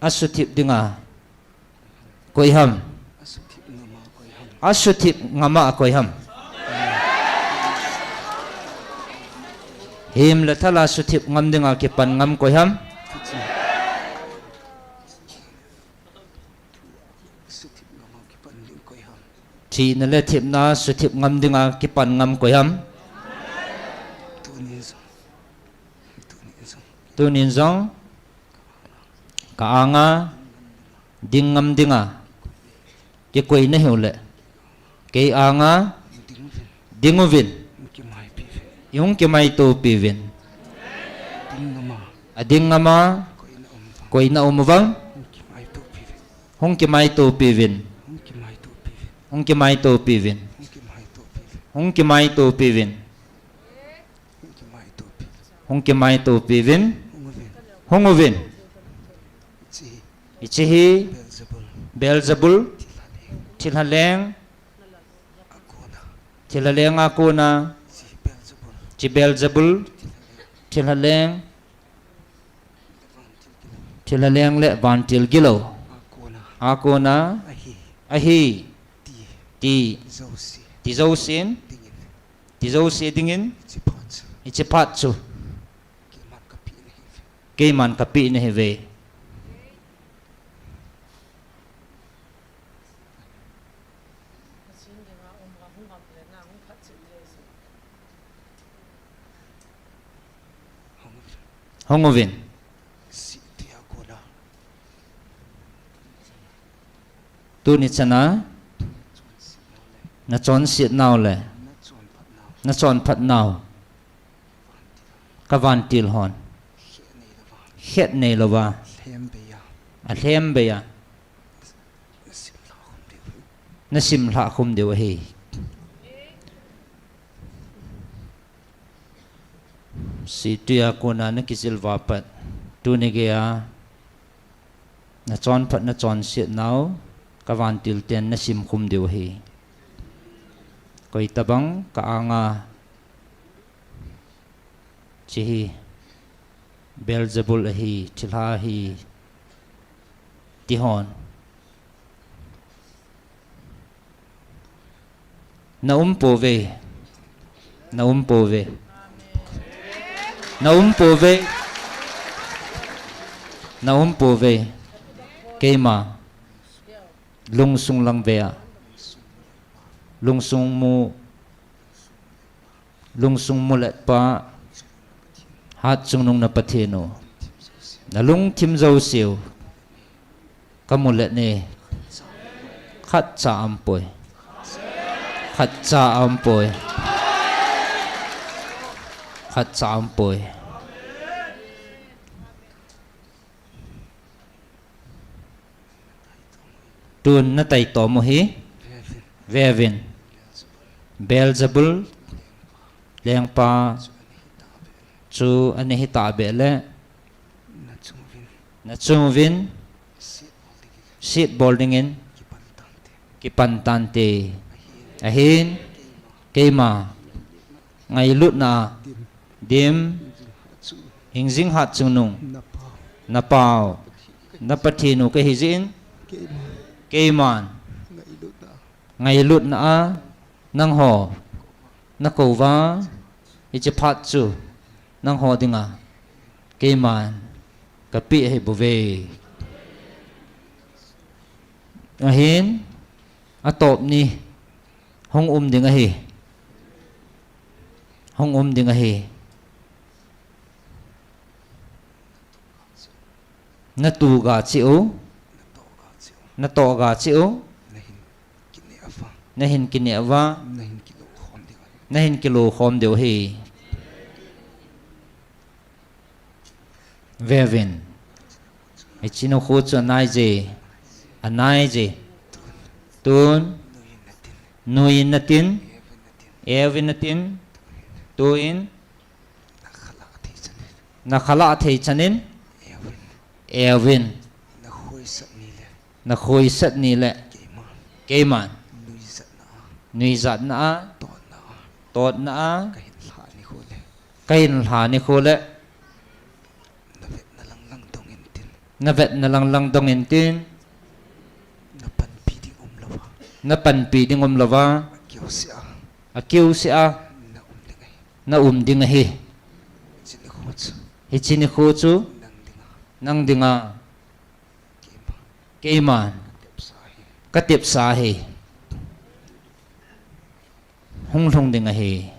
asutip dinga koiham asutip ngama koiham him la thala asutip ngam dinga ki pan ngam koiham thi na le thip na asutip ngam dinga ki pan ngam koiham tunin zong kaanga dingam dinga ke koi na hule ke anga dinguvin yung ke mai to pivin adingama koi na umwang hong ke mai to pivin hong ke mai to pivin hong ke mai to pivin hong ke mai to pivin honguvin ichihi Beelzebul tilhaleng akuna chi Beelzebul tilhaleng le vantil gilo akuna ahi ti zausin dingin ichipatsu keiman kapi ne heve honguvin tu ni chana na chon sit naw le na chon phat naw kavan til hon het nei lova a thlem be ya na sim hla khum dewa hi si tuya kona na kisil vapat tu ni gea na chon sit naw kavan til ten na sim khum dewa hi koi tabang ka anga chi Beelzebul hi chilha hi tihon na umpove keima lungsung lang vea lungsung mulet pa hat chung nung na pathino na lung thim zo siu kamulet ne khat cha ampoi tun na tai to mo hi vevin Beelzebul leng pa chu ani hi ta be le na chungvin seat boarding in ki pantante ahin keima ngai lut na dim hingjing hat chungnung na pau na pathinu ke hizin keiman ngai lut na a nang ho na kova ichiphat chu nang ho dinga keiman kapi he bove ahin atop ni hong dinga hi na tu ga chiu na to ga chiu na hin kine wa na hin kilo khom deu hi vevin ichino khu chu anai je tun nuin natin evin natin tuin na khala thei chanin evin na khoi sat ni le keiman nui zat na tot na kain hla ni khole na vet na lang dong tin na pan piding umlawa na pan piding lawa akiu si a na ding hi hichini khochu nang dinga keiman katip sa hi hung thong dinga hi